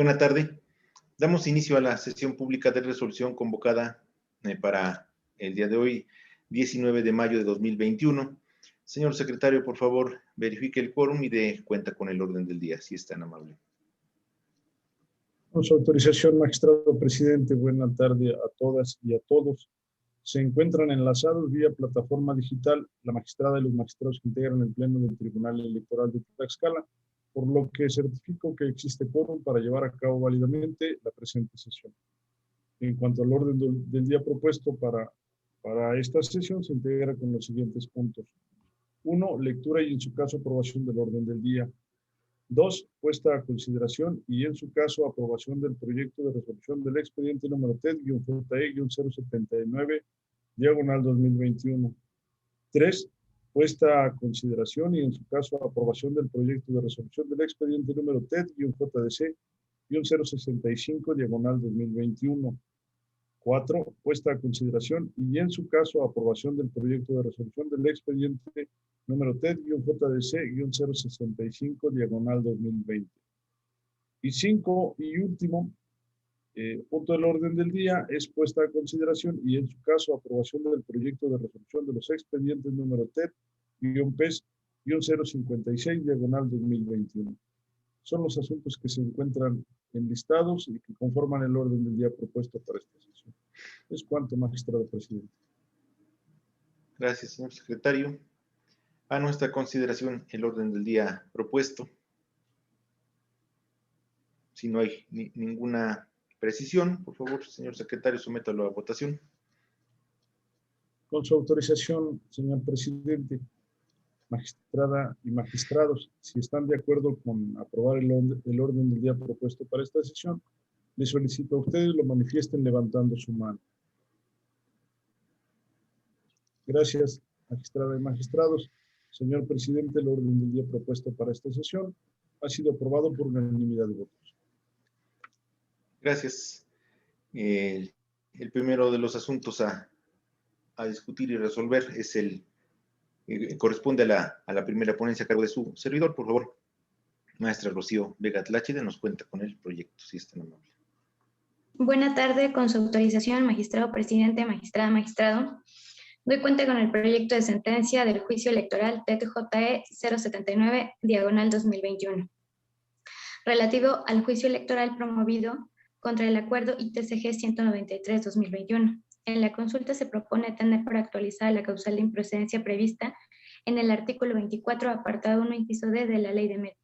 Buena tarde. Damos inicio a la sesión pública de resolución convocada para el día de hoy, 19 de mayo de 2021. Señor secretario, por favor, verifique el quórum y dé cuenta con el orden del día, si es tan amable. Con su autorización, magistrado presidente, buena tarde a todas y a todos. Se encuentran enlazados vía plataforma digital la magistrada y los magistrados que integran el Pleno del Tribunal Electoral de Tlaxcala, por lo que certifico que existe quórum para llevar a cabo válidamente la presente sesión. En cuanto al orden del día propuesto para esta sesión, se integra con los siguientes puntos. 1. Lectura y en su caso aprobación del orden del día. 2. Puesta a consideración y en su caso aprobación del proyecto de resolución del expediente número TED-JE-079, diagonal 2021. 3. Puesta a consideración y en su caso aprobación del proyecto de resolución del expediente número TED-JDC-065, diagonal 2021. 4. Puesta a consideración y en su caso aprobación del proyecto de resolución del expediente número TED-JDC-065, diagonal 2020. Y 5, y último, punto del orden del día es puesta a consideración y en su caso aprobación del proyecto de resolución de los expedientes número TED-PES-056, diagonal 2021. Son los asuntos que se encuentran enlistados y que conforman el orden del día propuesto para esta sesión. Es cuanto, magistrado presidente. Gracias, señor secretario. A nuestra consideración el orden del día propuesto. Si no hay ninguna precisión, por favor, señor secretario, sométalo a votación. Con su autorización, señor presidente, magistrada y magistrados, si están de acuerdo con aprobar el orden del día propuesto para esta sesión, les solicito a ustedes lo manifiesten levantando su mano. Gracias, magistrada y magistrados. Señor presidente, el orden del día propuesto para esta sesión ha sido aprobado por unanimidad de votos. Gracias. El primero de los asuntos a discutir y resolver es corresponde a la primera ponencia a cargo de su servidor. Por favor, maestra Rocío Vega Tláchide nos cuenta con el proyecto, si es tan amable. Buena tarde, con su autorización, magistrado presidente, magistrada, magistrado. Doy cuenta con el proyecto de sentencia del juicio electoral TED-JE 079, diagonal 2021, relativo al juicio electoral promovido contra el acuerdo ITCG 193-2021. En la consulta se propone tener por actualizada la causal de improcedencia prevista en el artículo 24, apartado 1, inciso D de la Ley de Medios,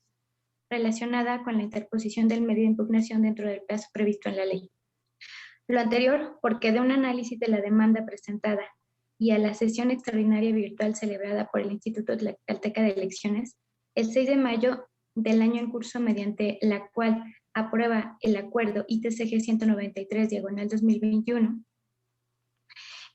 relacionada con la interposición del medio de impugnación dentro del plazo previsto en la ley. Lo anterior porque de un análisis de la demanda presentada y a la sesión extraordinaria virtual celebrada por el Instituto Tlaxcalteca de Elecciones, el 6 de mayo del año en curso, mediante la cual aprueba el acuerdo ITCG 193, diagonal 2021,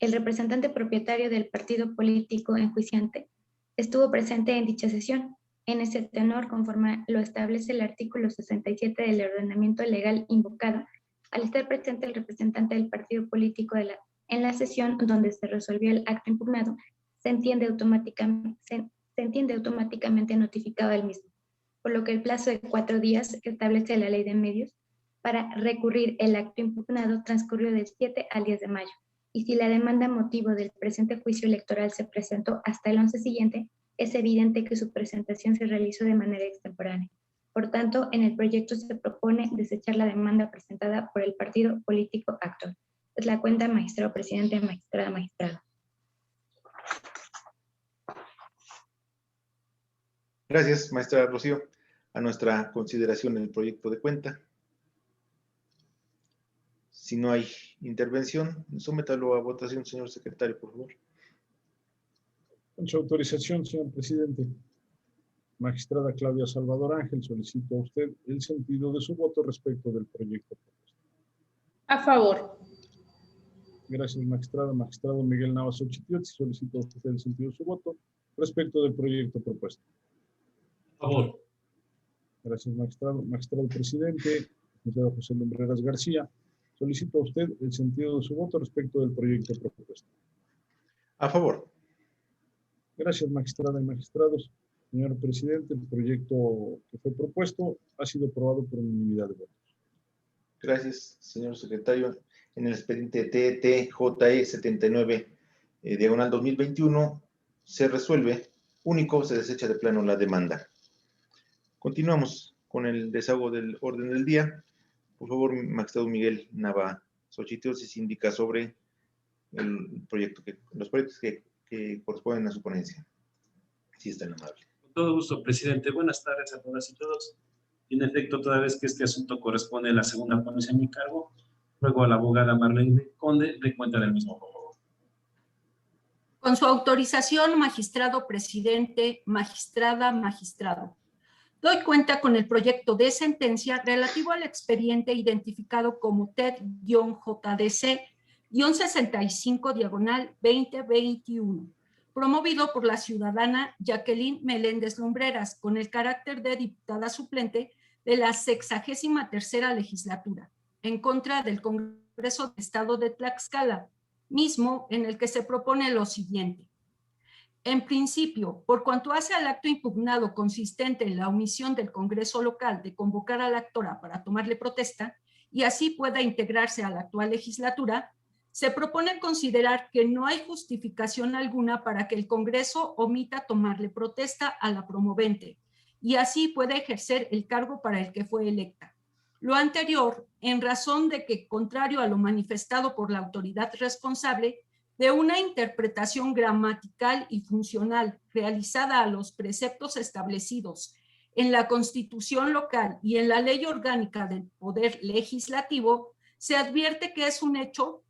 el representante propietario del partido político enjuiciante estuvo presente en dicha sesión. En ese tenor, conforme lo establece el artículo 67 del ordenamiento legal invocado, al estar presente el representante del partido político en la sesión donde se resolvió el acto impugnado, se entiende automáticamente notificado al mismo, por lo que el plazo de 4 días que establece la Ley de Medios para recurrir el acto impugnado transcurrió del 7 al 10 de mayo. Y si la demanda motivo del presente juicio electoral se presentó hasta el 11 siguiente, es evidente que su presentación se realizó de manera extemporánea. Por tanto, en el proyecto se propone desechar la demanda presentada por el partido político actor. Es la cuenta, magistrado presidente, magistrada, magistrado. Gracias, maestra Rocío. A nuestra consideración el proyecto de cuenta. Si no hay intervención, sométalo a votación, señor secretario, por favor. Con su autorización, señor presidente, magistrada Claudia Salvador Ángel, solicito a usted el sentido de su voto respecto del proyecto propuesto. A favor. Gracias, magistrada. Magistrado Miguel Navas Ochitiot, solicito a usted el sentido de su voto respecto del proyecto propuesto. A favor. Gracias, magistrado. Magistrado presidente, magistrado José Lumbreras García, solicito a usted el sentido de su voto respecto del proyecto propuesto. A favor. Gracias, magistrada y magistrados. Señor presidente, el proyecto que fue propuesto ha sido aprobado por unanimidad de votos. Gracias, señor secretario. En el expediente TTJE 79, diagonal 2021, se resuelve único, se desecha de plano la demanda. Continuamos con el desahogo del orden del día. Por favor, magistrado Miguel Nava Xochitl, se indica sobre los proyectos que corresponden a su ponencia. Si es tan amable. Con todo gusto, presidente. Buenas tardes a todas y todos. En efecto, toda vez que este asunto corresponde a la segunda ponencia en mi cargo, ruego a la abogada Marlene Conde de cuenta del mismo, por favor. Con su autorización, magistrado presidente, magistrada, magistrado. Doy cuenta con el proyecto de sentencia relativo al expediente identificado como TED-JDC-65 promovido por la ciudadana Jacqueline Meléndez Lumbreras con el carácter de diputada suplente de la 63ª legislatura, en contra del Congreso del Estado de Tlaxcala, mismo en el que se propone lo siguiente. En principio, por cuanto hace al acto impugnado consistente en la omisión del Congreso local de convocar a la actora para tomarle protesta y así pueda integrarse a la actual legislatura, se propone considerar que no hay justificación alguna para que el Congreso omita tomarle protesta a la promovente y así pueda ejercer el cargo para el que fue electa. Lo anterior, en razón de que, contrario a lo manifestado por la autoridad responsable, de una interpretación gramatical y funcional realizada a los preceptos establecidos en la Constitución local y en la Ley Orgánica del Poder Legislativo, se advierte que es un derecho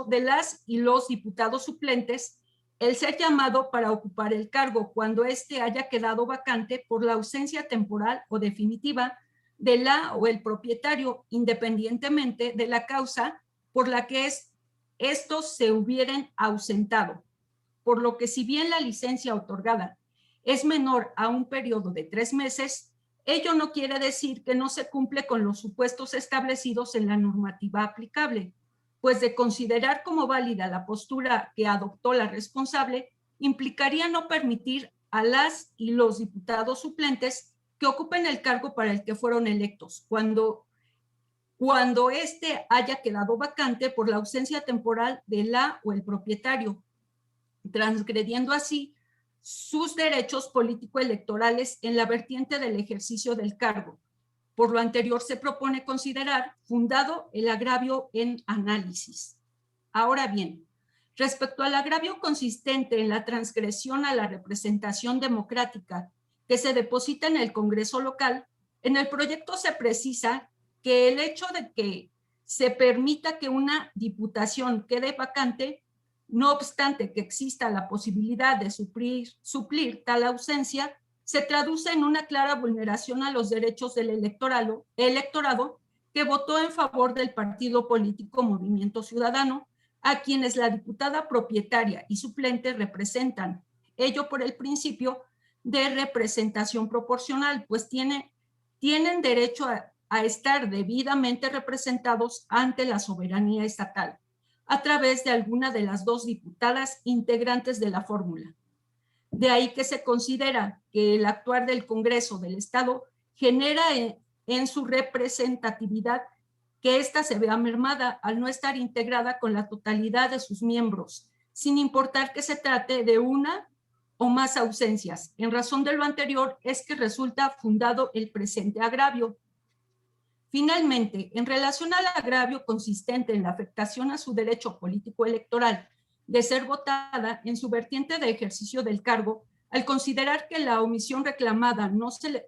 de las y los diputados suplentes el ser llamado para ocupar el cargo cuando éste haya quedado vacante por la ausencia temporal o definitiva de la o el propietario, independientemente de la causa por la que estos se hubieran ausentado, por lo que si bien la licencia otorgada es menor a un periodo de 3 meses, ello no quiere decir que no se cumple con los supuestos establecidos en la normativa aplicable, pues de considerar como válida la postura que adoptó la responsable, implicaría no permitir a las y los diputados suplentes que ocupen el cargo para el que fueron electos, cuando éste haya quedado vacante por la ausencia temporal de la o el propietario, transgrediendo así sus derechos político-electorales en la vertiente del ejercicio del cargo. Por lo anterior, se propone considerar fundado el agravio en análisis. Ahora bien, respecto al agravio consistente en la transgresión a la representación democrática que se deposita en el Congreso local, en el proyecto se precisa que el hecho de que se permita que una diputación quede vacante, no obstante que exista la posibilidad de suplir tal ausencia, se traduce en una clara vulneración a los derechos del electorado que votó en favor del partido político Movimiento Ciudadano, a quienes la diputada propietaria y suplente representan, ello por el principio de representación proporcional, pues tienen derecho a estar debidamente representados ante la soberanía estatal, a través de alguna de las 2 diputadas integrantes de la fórmula. De ahí que se considera que el actuar del Congreso del Estado genera en su representatividad que ésta se vea mermada al no estar integrada con la totalidad de sus miembros, sin importar que se trate de una o más ausencias. En razón de lo anterior es que resulta fundado el presente agravio. Finalmente, en relación al agravio consistente en la afectación a su derecho político electoral de ser votada en su vertiente de ejercicio del cargo, al considerar que la omisión reclamada no se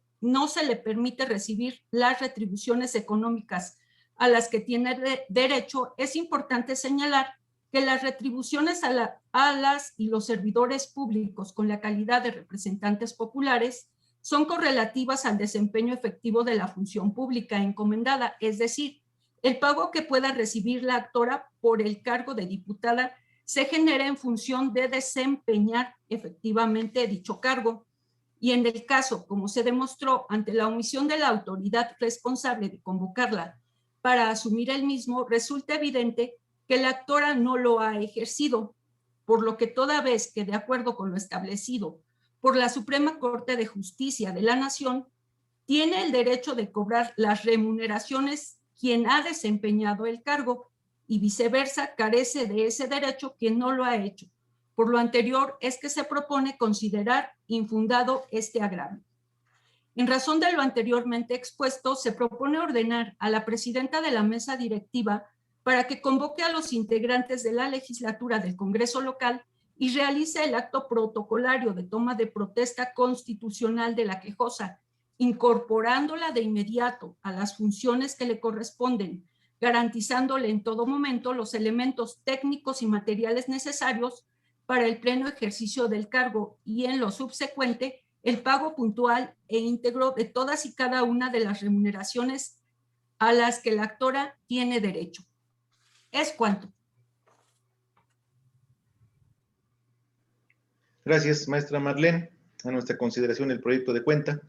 le permite recibir las retribuciones económicas a las que tiene derecho, es importante señalar que las retribuciones a las y los servidores públicos con la calidad de representantes populares son correlativas al desempeño efectivo de la función pública encomendada, es decir, el pago que pueda recibir la actora por el cargo de diputada se genera en función de desempeñar efectivamente dicho cargo. Y en el caso, como se demostró ante la omisión de la autoridad responsable de convocarla para asumir el mismo, resulta evidente que la actora no lo ha ejercido, por lo que toda vez que, de acuerdo con lo establecido por la Suprema Corte de Justicia de la Nación, tiene el derecho de cobrar las remuneraciones quien ha desempeñado el cargo y viceversa carece de ese derecho quien no lo ha hecho. Por lo anterior es que se propone considerar infundado este agravio. En razón de lo anteriormente expuesto, se propone ordenar a la presidenta de la mesa directiva para que convoque a los integrantes de la legislatura del Congreso local y realice el acto protocolario de toma de protesta constitucional de la quejosa, incorporándola de inmediato a las funciones que le corresponden, garantizándole en todo momento los elementos técnicos y materiales necesarios para el pleno ejercicio del cargo y en lo subsecuente el pago puntual e íntegro de todas y cada una de las remuneraciones a las que la actora tiene derecho. Es cuanto. Gracias, maestra Marlene. A nuestra consideración el proyecto de cuenta.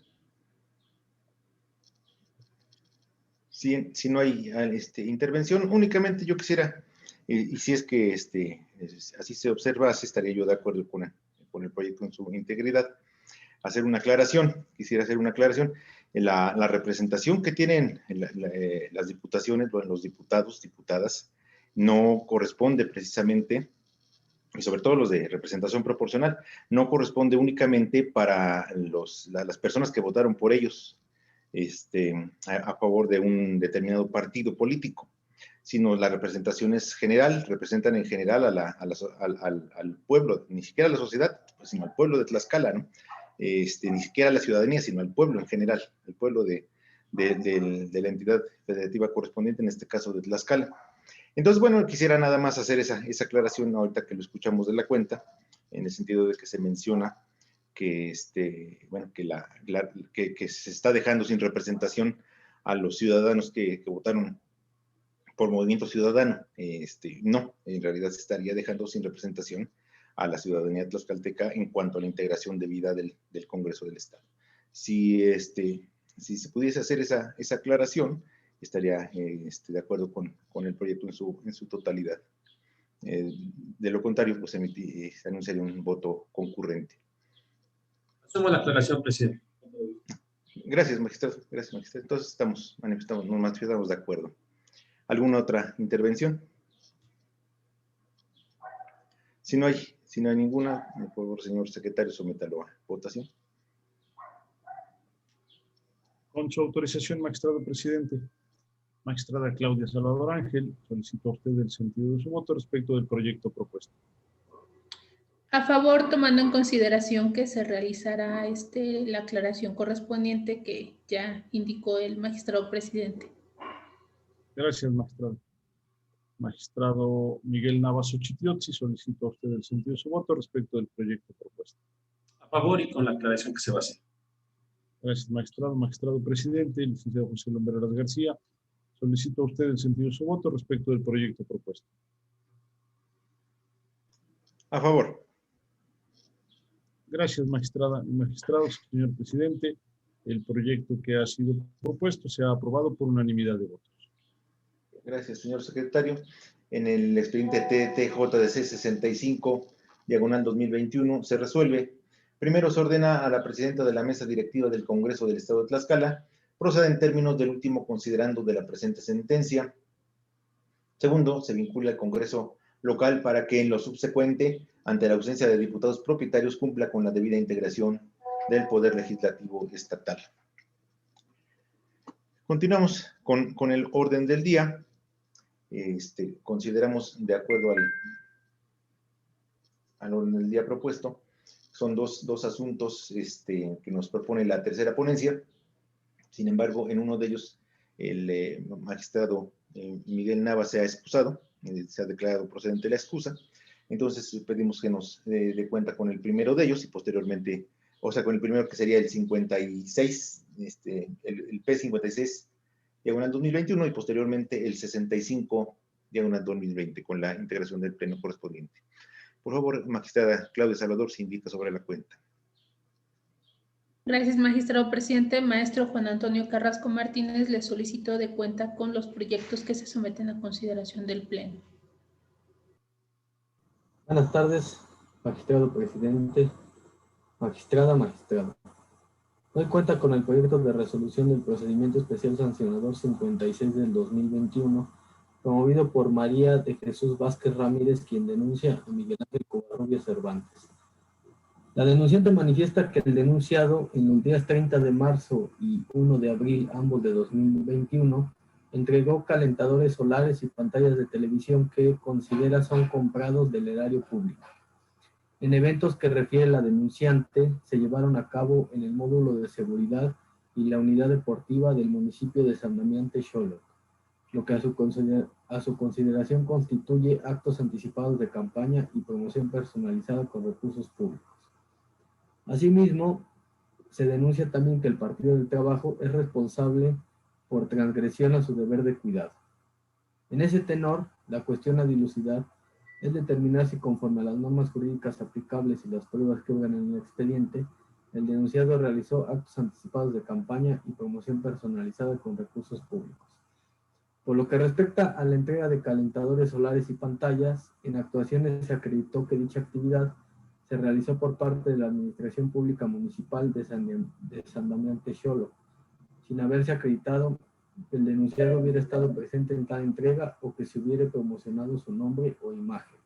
Si no hay intervención, únicamente yo quisiera, y si es que así se observa, así estaría yo de acuerdo con el proyecto en su integridad, hacer una aclaración. Quisiera hacer una aclaración. La representación que tienen las diputaciones, los diputados, diputadas, no corresponde precisamente, y sobre todo los de representación proporcional, no corresponde únicamente para las personas que votaron por ellos a favor de un determinado partido político, sino la representación es general, representan en general al pueblo, ni siquiera a la sociedad, sino al pueblo de Tlaxcala, ¿no? Ni siquiera a la ciudadanía, sino al pueblo en general, el pueblo de la entidad federativa correspondiente, en este caso de Tlaxcala. Entonces, bueno, quisiera nada más hacer esa aclaración ahorita que lo escuchamos de la cuenta, en el sentido de que se menciona que, que se está dejando sin representación a los ciudadanos que votaron por Movimiento Ciudadano. No, en realidad se estaría dejando sin representación a la ciudadanía tlaxcalteca en cuanto a la integración debida del Congreso del Estado. Si se pudiese hacer esa aclaración, estaría de acuerdo con el proyecto en su totalidad. De lo contrario, pues se anunciaría un voto concurrente. Asumo la aclaración, presidente. Gracias, magistrado. Gracias, magistrado. Entonces nos manifestamos de acuerdo. ¿Alguna otra intervención? Si no hay ninguna, por favor, señor secretario, sométalo a votación. Con su autorización, magistrado presidente. Magistrada Claudia Salvador Ángel, solicito a usted el sentido de su voto respecto del proyecto propuesto. A favor, tomando en consideración que se realizará la aclaración correspondiente que ya indicó el magistrado presidente. Gracias, magistrado. Magistrado Miguel Navas Ochitiotzi, solicito a usted el sentido de su voto respecto del proyecto propuesto. A favor y con la aclaración que se va a hacer. Gracias, magistrado. Magistrado presidente, el licenciado José Lumbreras García, solicito a usted el sentido de su voto respecto del proyecto propuesto. A favor. Gracias, magistrada y magistrados. Señor presidente, el proyecto que ha sido propuesto se ha aprobado por unanimidad de votos. Gracias, señor secretario. En el expediente TTJDC 65, diagonal 2021, se resuelve. Primero, se ordena a la presidenta de la mesa directiva del Congreso del Estado de Tlaxcala proceda en términos del último considerando de la presente sentencia. Segundo, se vincula al Congreso local para que en lo subsecuente, ante la ausencia de diputados propietarios, cumpla con la debida integración del Poder Legislativo Estatal. Continuamos con el orden del día. Consideramos, de acuerdo al orden del día propuesto, son dos asuntos que nos propone la tercera ponencia. Sin embargo, en uno de ellos, el magistrado Miguel Nava se ha excusado, se ha declarado procedente la excusa. Entonces, pedimos que nos dé cuenta con el primero de ellos y posteriormente, o sea, con el primero que sería el 56, el P56, diagonal 2021, y posteriormente el 65, diagonal 2020, con la integración del pleno correspondiente. Por favor, magistrada Claudia Salvador, se indica sobre la cuenta. Gracias, magistrado presidente. Maestro Juan Antonio Carrasco Martínez, le solicito de cuenta con los proyectos que se someten a consideración del pleno. Buenas tardes, magistrado presidente, magistrada, magistrado. Doy cuenta con el proyecto de resolución del procedimiento especial sancionador 56 del 2021, promovido por María de Jesús Vázquez Ramírez, quien denuncia a Miguel Ángel Covarrubias Cervantes. La denunciante manifiesta que el denunciado en los días 30 de marzo y 1 de abril, ambos de 2021, entregó calentadores solares y pantallas de televisión que considera son comprados del erario público. En eventos que refiere la denunciante, se llevaron a cabo en el módulo de seguridad y la unidad deportiva del municipio de San Damián Texolo, lo que a su consideración constituye actos anticipados de campaña y promoción personalizada con recursos públicos. Asimismo, se denuncia también que el Partido del Trabajo es responsable por transgresión a su deber de cuidado. En ese tenor, la cuestión a dilucidar es determinar si, conforme a las normas jurídicas aplicables y las pruebas que obran en el expediente, el denunciado realizó actos anticipados de campaña y promoción personalizada con recursos públicos. Por lo que respecta a la entrega de calentadores solares y pantallas, en actuaciones se acreditó que dicha actividad se realizó por parte de la Administración Pública Municipal de San Damián Texolo, sin haberse acreditado que el denunciado hubiera estado presente en tal entrega o que se hubiera promocionado su nombre o imagen.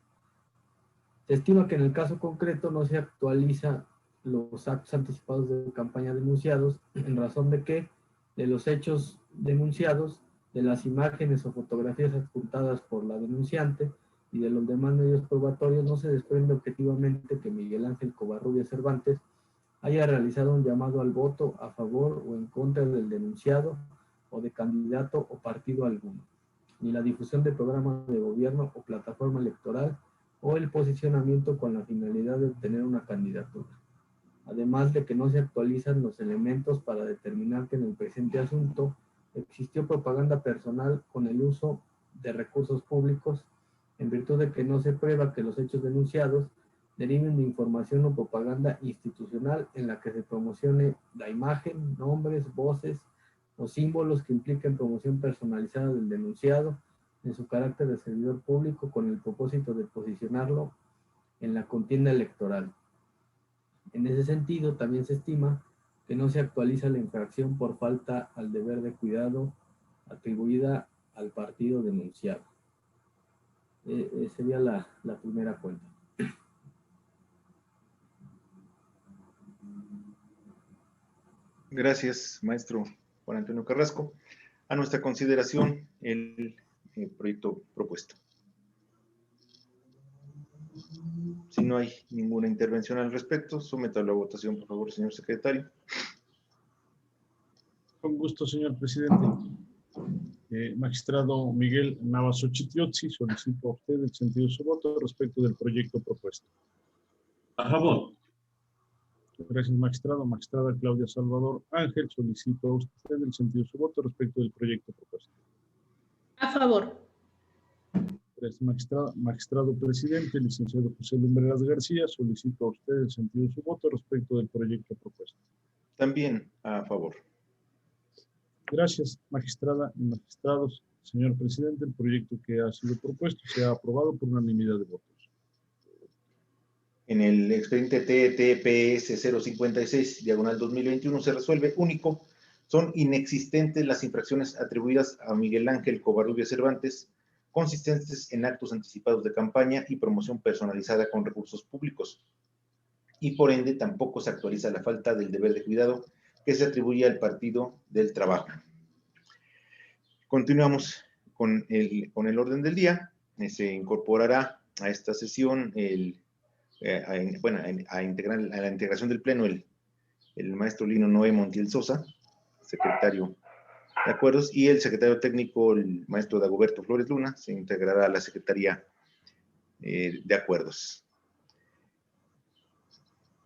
Se estima que en el caso concreto no se actualizan los actos anticipados de campaña denunciados, en razón de que de los hechos denunciados, de las imágenes o fotografías adjuntadas por la denunciante y de los demás medios probatorios, no se desprende objetivamente que Miguel Ángel Covarrubias Cervantes haya realizado un llamado al voto a favor o en contra del denunciado o de candidato o partido alguno, ni la difusión de programas de gobierno o plataforma electoral o el posicionamiento con la finalidad de obtener una candidatura. Además de que no se actualizan los elementos para determinar que en el presente asunto existió propaganda personal con el uso de recursos públicos, en virtud de que no se prueba que los hechos denunciados deriven de información o propaganda institucional en la que se promocione la imagen, nombres, voces o símbolos que impliquen promoción personalizada del denunciado en su carácter de servidor público con el propósito de posicionarlo en la contienda electoral. En ese sentido, también se estima que no se actualiza la infracción por falta al deber de cuidado atribuida al partido denunciado. Sería la primera cuenta. Gracias, maestro Juan Antonio Carrasco. A nuestra consideración, el proyecto propuesto. Si no hay ninguna intervención al respecto, someto a la votación, por favor, señor secretario. Con gusto, señor presidente. Magistrado Miguel Navas Ochitiotzi, solicito a usted el sentido de su voto respecto del proyecto propuesto. A favor. Gracias, magistrado. Magistrada Claudia Salvador Ángel, solicito a usted el sentido de su voto respecto del proyecto propuesto. A favor. Gracias, magistrado. Magistrado presidente, licenciado José Lumbreras García, solicito a usted el sentido de su voto respecto del proyecto propuesto. También a favor. Gracias, magistrada y magistrados. Señor presidente, el proyecto que ha sido propuesto se ha aprobado por unanimidad de votos. En el expediente TTPS 056, diagonal 2021, se resuelve único. Son inexistentes las infracciones atribuidas a Miguel Ángel Covarrubias Cervantes, consistentes en actos anticipados de campaña y promoción personalizada con recursos públicos. Y por ende, tampoco se actualiza la falta del deber de cuidado que se atribuye al Partido del Trabajo. Continuamos con el orden del día. Se incorporará a esta sesión a la integración del Pleno el maestro Lino Noé Montiel Sosa, secretario de Acuerdos, y el secretario técnico, el maestro Dagoberto Flores Luna, se integrará a la Secretaría de Acuerdos.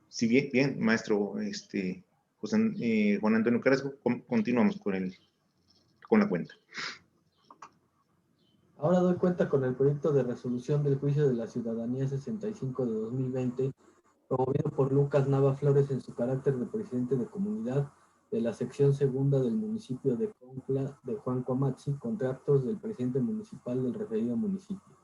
Si bien, maestro Juan Antonio Carrasco, continuamos con la cuenta. Ahora doy cuenta con el proyecto de resolución del Juicio de la Ciudadanía 65 de 2020, promovido por Lucas Nava Flores en su carácter de presidente de comunidad de la sección segunda del municipio de Concla de Juan Coamatzi, contra actos del presidente municipal del referido municipio.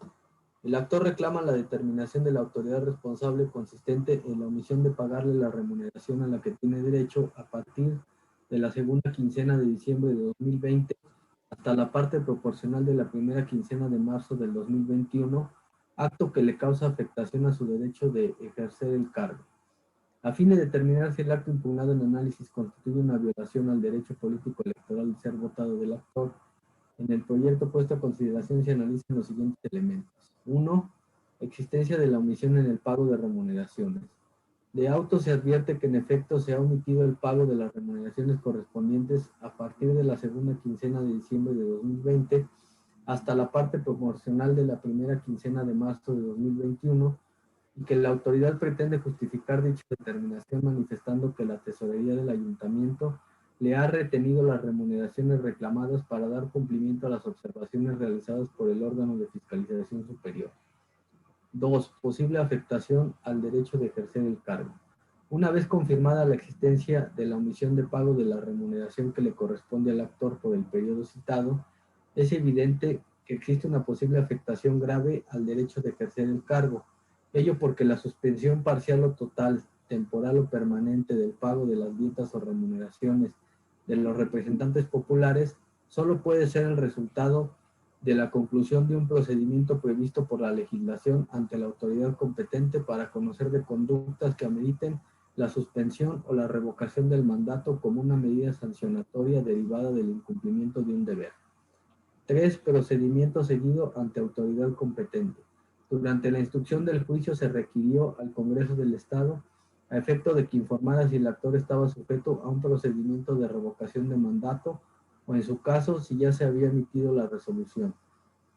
El actor reclama la determinación de la autoridad responsable consistente en la omisión de pagarle la remuneración a la que tiene derecho a partir de la segunda quincena de diciembre de 2020 hasta la parte proporcional de la primera quincena de marzo del 2021, acto que le causa afectación a su derecho de ejercer el cargo. A fin de determinar si el acto impugnado en análisis constituye una violación al derecho político electoral de ser votado del actor, en el proyecto puesto a consideración se analizan los siguientes elementos. 1. Existencia de la omisión en el pago de remuneraciones. De auto se advierte que en efecto se ha omitido el pago de las remuneraciones correspondientes a partir de la segunda quincena de diciembre de 2020 hasta la parte proporcional de la primera quincena de marzo de 2021 y que la autoridad pretende justificar dicha determinación manifestando que la tesorería del ayuntamiento le ha retenido las remuneraciones reclamadas para dar cumplimiento a las observaciones realizadas por el órgano de fiscalización superior. 2. Posible afectación al derecho de ejercer el cargo. Una vez confirmada la existencia de la omisión de pago de la remuneración que le corresponde al actor por el periodo citado, es evidente que existe una posible afectación grave al derecho de ejercer el cargo. Ello porque la suspensión parcial o total, temporal o permanente del pago de las dietas o remuneraciones de los representantes populares solo puede ser el resultado de la conclusión de un procedimiento previsto por la legislación ante la autoridad competente para conocer de conductas que ameriten la suspensión o la revocación del mandato como una medida sancionatoria derivada del incumplimiento de un deber. 3. Procedimiento seguido ante autoridad competente. Durante la instrucción del juicio se requirió al Congreso del Estado a efecto de que informara si el actor estaba sujeto a un procedimiento de revocación de mandato o en su caso si ya se había emitido la resolución.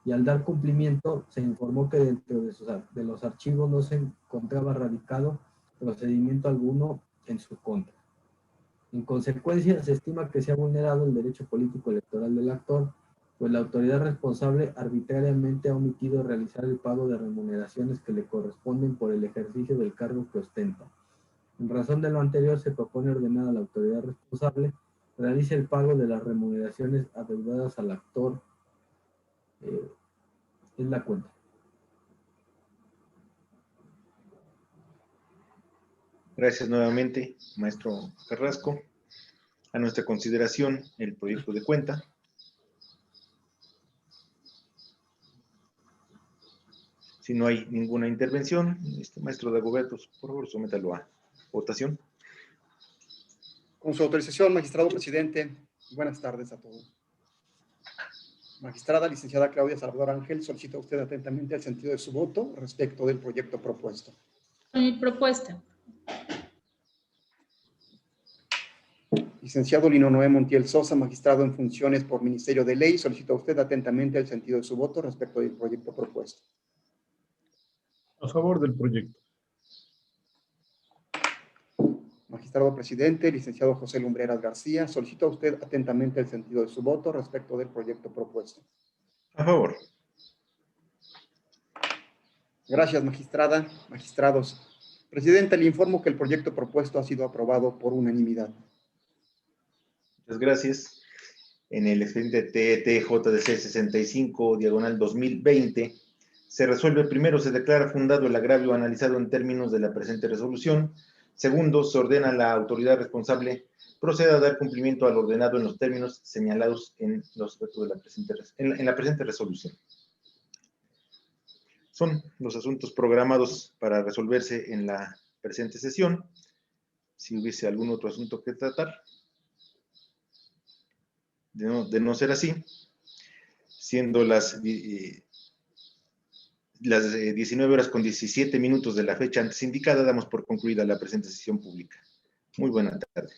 Y al dar cumplimiento se informó que dentro de los archivos no se encontraba radicado procedimiento alguno en su contra. En consecuencia, se estima que se ha vulnerado el derecho político electoral del actor, pues la autoridad responsable arbitrariamente ha omitido realizar el pago de remuneraciones que le corresponden por el ejercicio del cargo que ostenta. En razón de lo anterior, se propone ordenar a la autoridad responsable realice el pago de las remuneraciones adeudadas al actor en la cuenta. Gracias nuevamente, maestro Carrasco. A nuestra consideración, el proyecto de cuenta. Si no hay ninguna intervención, maestro Dagoberto, por favor, sométalo a votación. Con su autorización, magistrado presidente, buenas tardes a todos. Magistrada licenciada Claudia Salvador Ángel, solicita usted atentamente el sentido de su voto respecto del proyecto propuesto. Mi propuesta. Licenciado Lino Noé Montiel Sosa, magistrado en funciones por Ministerio de Ley, solicita usted atentamente el sentido de su voto respecto del proyecto propuesto. A favor del proyecto. Magistrado presidente, licenciado José Lumbreras García, solicita usted atentamente el sentido de su voto respecto del proyecto propuesto. A favor. Gracias, magistrada. Magistrados. Presidente, le informo que el proyecto propuesto ha sido aprobado por unanimidad. Muchas gracias. En el expediente TET-JDC 65/2020 se resuelve: primero, se declara fundado el agravio analizado en términos de la presente resolución. Segundo, se ordena a la autoridad responsable proceda a dar cumplimiento al ordenado en los términos señalados en los aspectos de la presente resolución. Son los asuntos programados para resolverse en la presente sesión. Si hubiese algún otro asunto que tratar. De no ser así, siendo las 19:17 de la fecha antes indicada, damos por concluida la presente sesión pública. Muy buena tarde.